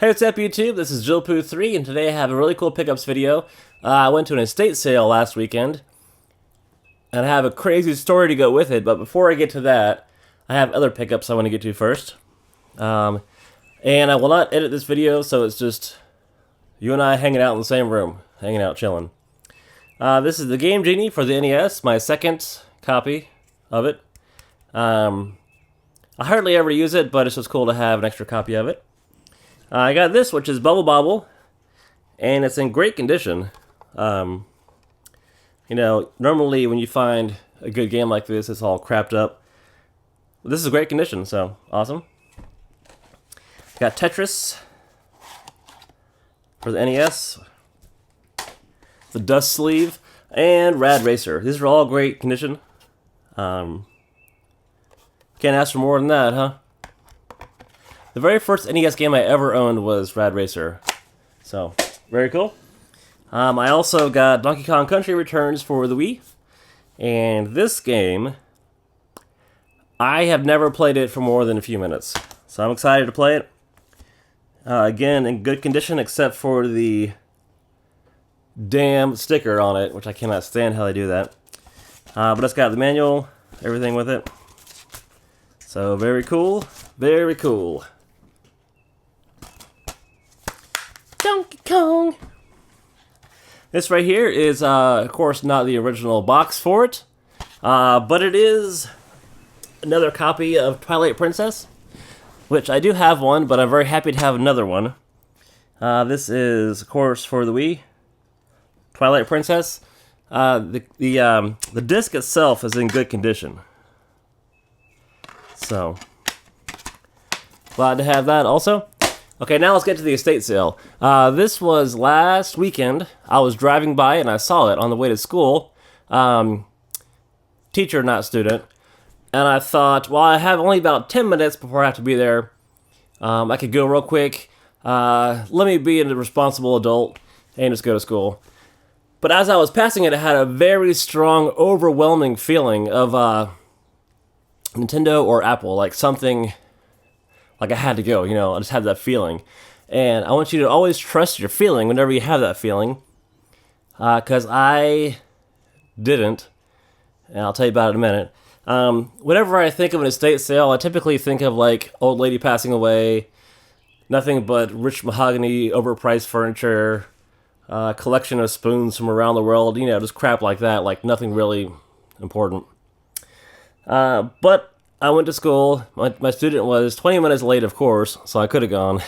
Hey, what's up YouTube? This is JillpooThree, and today I have a really cool pickups video. I went to an estate sale last weekend, and I have a crazy story to go with it, but before I get to that, I have other pickups I want to get to first. And I will not edit this video, so it's just you and I hanging out in the same room, hanging out, chilling. This is the Game Genie for the NES, my second copy of it. I hardly ever use it, but it's just cool to have an extra copy of it. I got this, which is Bubble Bobble, and it's in great condition. You know, normally when you find a good game like this, it's all crapped up. This is great condition, so awesome. Got Tetris for the NES, the Dust Sleeve, and Rad Racer. These are all great condition. Can't ask for more than that, huh? The very first NES game I ever owned was Rad Racer. So, very cool. I also got Donkey Kong Country Returns for the Wii. And this game, I have never played it for more than a few minutes. So I'm excited to play it. Again, in good condition except for the damn sticker on it, which I cannot stand how they do that. But it's got the manual, everything with it. So, very cool. Very cool. Donkey Kong! This right here is, of course, not the original box for it, but it is another copy of Twilight Princess, which I do have one, but I'm very happy to have another one. This is, of course, for the Wii, Twilight Princess. The disc itself is in good condition, so glad to have that also. Okay, now let's get to the estate sale. This was last weekend. I was driving by and I saw it on the way to school. Teacher, not student. And I thought, well, I have only about 10 minutes before I have to be there. I could go real quick. Let me be a responsible adult and just go to school. But as I was passing it, I had a very strong, overwhelming feeling of Nintendo or Apple, like something... like I had to go, you know, I just had that feeling. And I want you to always trust your feeling whenever you have that feeling. Because I didn't. And I'll tell you about it in a minute. Whenever I think of an estate sale, I typically think of like old lady passing away, nothing but rich mahogany, overpriced furniture, collection of spoons from around the world, you know, just crap like that, like nothing really important. But I went to school. My student was 20 minutes late, of course, so I could have gone.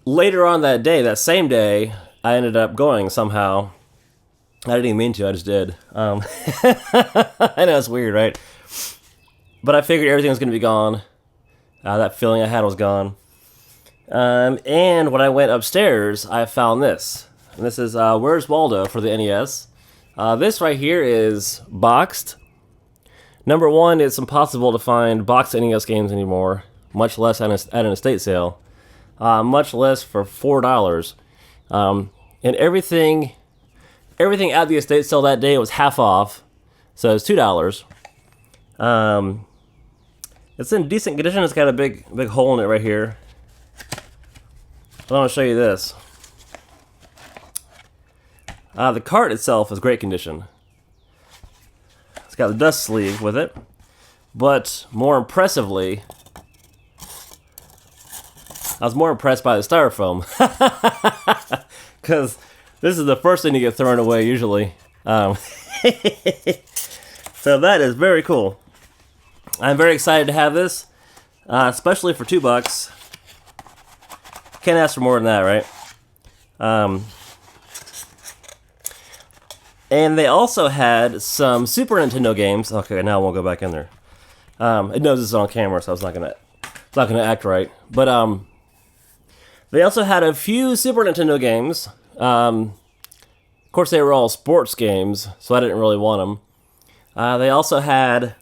Later on that day, that same day, I ended up going somehow. I didn't even mean to, I just did. I know it's weird, right? But I figured everything was going to be gone. That feeling I had was gone. And when I went upstairs, I found this. And this is Where's Waldo for the NES. This right here is boxed. Number one, it's impossible to find boxed NES games anymore, much less at an estate sale, much less for $4. And everything at the estate sale that day was half off, so it's $2. It's in decent condition. It's got a big hole in it right here. I want to show you this. The cart itself is great condition. It's got the dust sleeve with it, but more impressively, I was more impressed by the styrofoam, because this is the first thing to get thrown away usually. So that is very cool. I'm very excited to have this, especially for $2. Can't ask for more than that, right? And they also had some Super Nintendo games. Okay, now I won't go back in there. It knows it's on camera, so it's not gonna act right. But they also had a few Super Nintendo games. Of course, they were all sports games, so I didn't really want them. They also had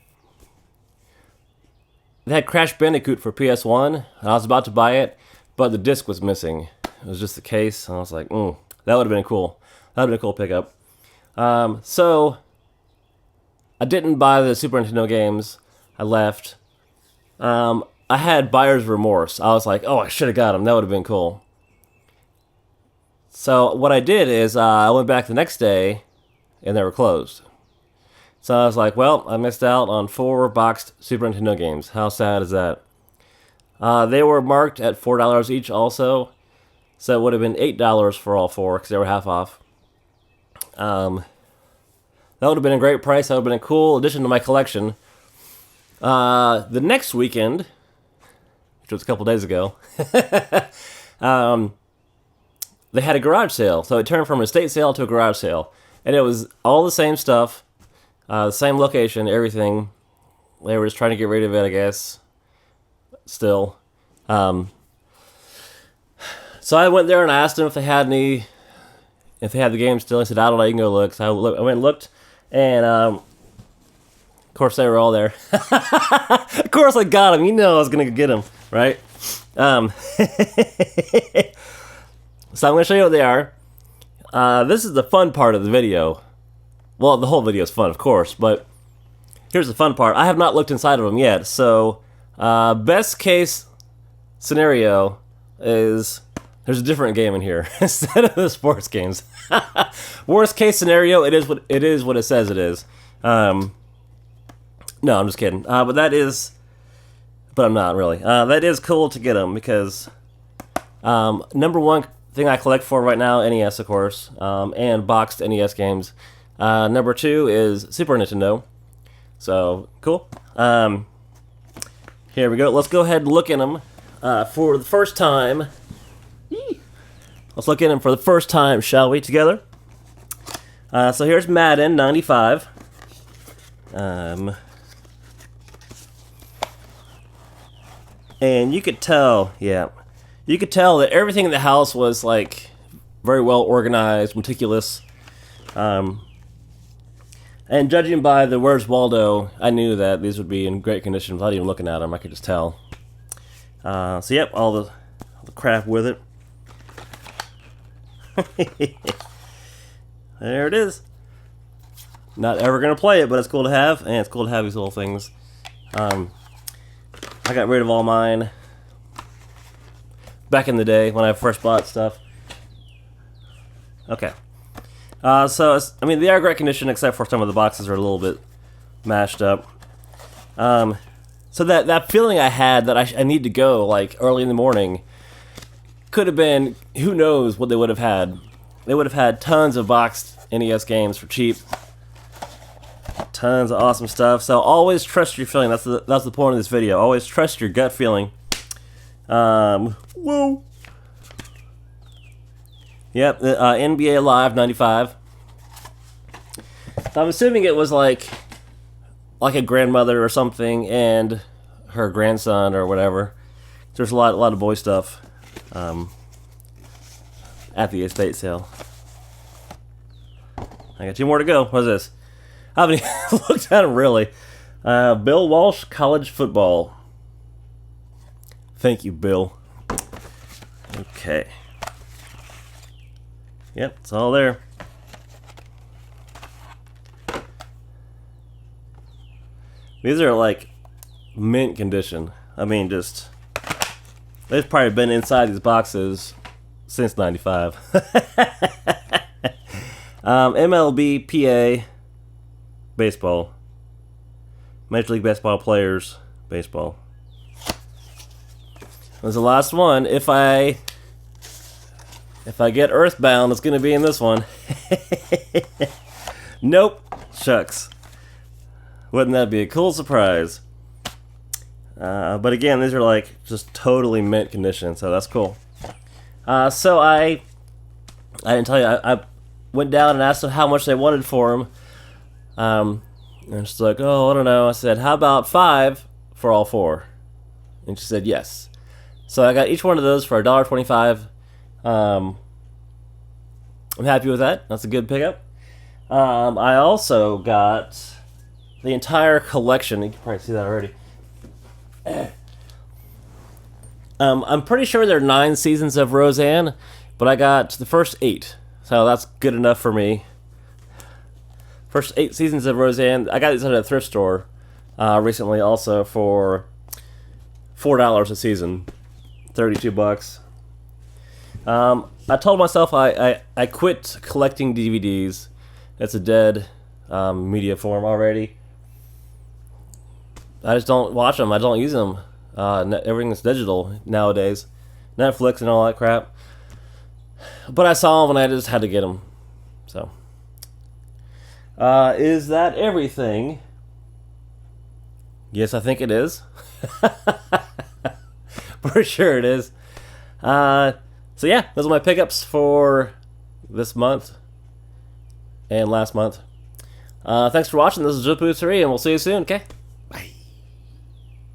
Crash Bandicoot for PS1. I was about to buy it, but the disc was missing. It was just the case, and I was like, that would have been cool. That would have been a cool pickup. So I didn't buy the Super Nintendo games. I left. I had buyer's remorse. I was like, oh, I should have got them. That would have been cool. So what I did is I went back the next day, and they were closed. So I was like, well, I missed out on 4 boxed Super Nintendo games. How sad is that? They were marked at $4 each also. So it would have been $8 for all 4 because they were half off. That would have been a great price. That would have been a cool addition to my collection. The next weekend, which was a couple days ago, they had a garage sale. So it turned from an estate sale to a garage sale. And it was all the same stuff, the same location, everything. They were just trying to get rid of it, I guess, still. So I went there and I asked them if they had the game still. I said, I don't know, you can go look. So I went and looked, and of course they were all there. Of course I got them. You know I was going to get them, right? So I'm going to show you what they are. This is the fun part of the video. Well, the whole video is fun, of course, but here's the fun part. I have not looked inside of them yet, so best case scenario is there's a different game in here instead of the sports games. Worst case scenario, it is what it says it is. No, I'm just kidding. But I'm not really. That is cool to get them because number one thing I collect for right now, NES, of course, and boxed NES games. Number 2 is Super Nintendo. So cool. Here we go. Let's go ahead and look at them for the first time. Let's look at them for the first time, shall we, together? So here's Madden 95. And you could tell, you could tell that everything in the house was like very well organized, meticulous. And judging by the Where's Waldo, I knew that these would be in great condition without even looking at them. I could just tell. So yep, all the crap with it. There it is. Not ever gonna play it, but it's cool to have, and it's cool to have these little things. I got rid of all mine back in the day when I first bought stuff. Okay. So they are great condition, except for some of the boxes are a little bit mashed up. So that feeling I had that I need to go like early in the morning could have been, who knows what they would have had. They would have had tons of boxed NES games for cheap. Tons of awesome stuff. So always trust your feeling. That's the point of this video. Always trust your gut feeling. Whoa. Yep, NBA Live 95. So I'm assuming it was like a grandmother or something and her grandson or whatever. There's a lot of boy stuff at the estate sale. I got 2 more to go. What's this? I haven't even looked at them really. Bill Walsh College Football. Thank you, Bill. Okay. Yep, it's all there. These are like mint condition. I mean, just they've probably been inside these boxes since '95. MLB PA baseball. Major League Baseball players baseball. That's the last one. If I get Earthbound, it's gonna be in this one. Nope. Shucks. Wouldn't that be a cool surprise? But again, these are like just totally mint condition, so that's cool. So I didn't tell you, I went down and asked them how much they wanted for them. And she's like, oh, I don't know. I said, how about 5 for all 4? And she said, yes. So I got each one of those for $1.25. I'm happy with that. That's a good pickup. I also got the entire collection. You can probably see that already. I'm pretty sure there are 9 seasons of Roseanne, but I got the first 8. So that's good enough for me. First 8 seasons of Roseanne. I got these at a thrift store recently also for $4 a season, $32. I told myself I quit collecting DVDs. It's a dead media form already. I just don't watch them. I don't use them. Everything's digital nowadays. Netflix and all that crap. But I saw them and I just had to get them. So, is that everything? Yes, I think it is. For sure it is. So yeah, those are my pickups for this month and last month. Thanks for watching. This is JillpooThree, and we'll see you soon, okay?